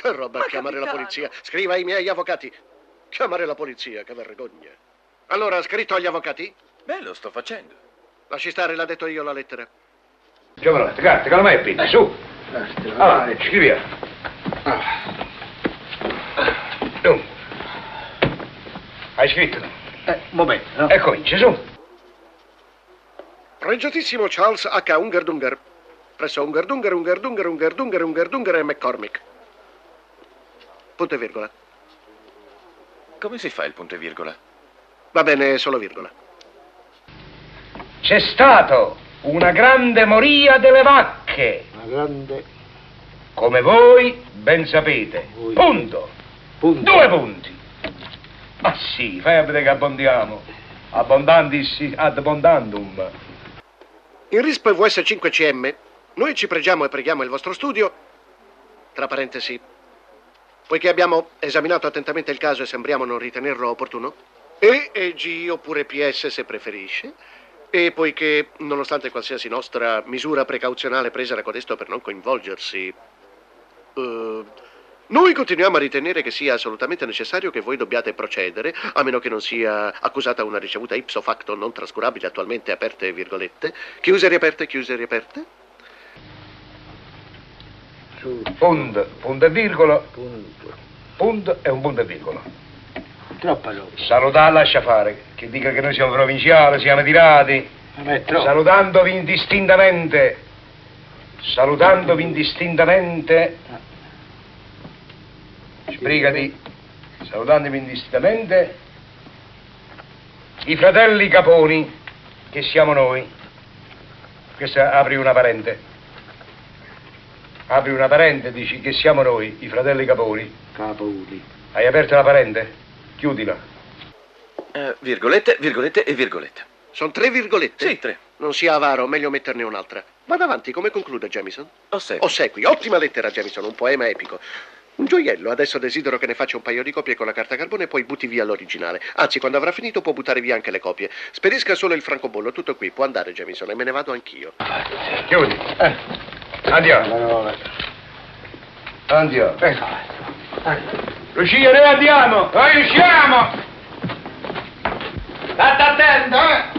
Che roba, Ma chiamare capitano. la polizia. Scriva ai miei avvocati. Chiamare la polizia, che vergogna. Allora, ha scritto agli avvocati? Beh, lo sto facendo. Lasci stare, l'ha detto io la lettera. Giovanotti, carta, calma e pinna, su. Avanti, scriviamo. Dunque. Hai scritto? Un momento, no? E comincia, su. Pregiatissimo Charles H. Ungerdunger, presso Ungerdunger e McCormick. Punto e virgola. Come si fa il punto e virgola? Va bene, solo virgola. C'è stato una grande moria delle vacche, Una grande... come voi ben sapete. Voi. Punto. 2 punti. Ma sì, fai a vedere che abbondiamo. Abbondantis ad abbondandum. In RISP VS 5CM, noi ci pregiamo e preghiamo il vostro studio, tra parentesi, poiché abbiamo esaminato attentamente il caso e sembriamo non ritenerlo opportuno, EG oppure PS se preferisce, e poiché, nonostante qualsiasi nostra misura precauzionale presa da codesto per non coinvolgersi, noi continuiamo a ritenere che sia assolutamente necessario che voi dobbiate procedere, a meno che non sia accusata una ricevuta ipso facto non trascurabile, attualmente aperte virgolette, chiuse e riaperte, chiuse e riaperte. Punto e virgola. Punto. Punto e un punto e virgola. Troppa roba. Salutare lascia fare, che dica che noi siamo provinciali, siamo tirati. È troppo. Salutandovi indistintamente. Salutandovi indistintamente. Sbrigati. Salutandovi indistintamente. I fratelli Caponi, che siamo noi. Questa apri una parente. Apri una parente, dici che siamo noi, i fratelli Caponi. Caponi. Hai aperto la parente? Chiudila. Virgolette, virgolette e virgolette. Sono 3 virgolette? Sì, 3. Non sia avaro, meglio metterne un'altra. Vada avanti, come conclude Jamison? Ossequio. Ossequi, ottima lettera Jamison, un poema epico. Un gioiello, adesso desidero che ne faccia un paio di copie con la carta carbone e poi butti via l'originale. Anzi, quando avrà finito può buttare via anche le copie. Spedisca solo il francobollo, tutto qui. Può andare Jamison e me ne vado anch'io. Chiudi. Andiamo. Andiamo. Lucia, noi andiamo. Noi usciamo. State attento,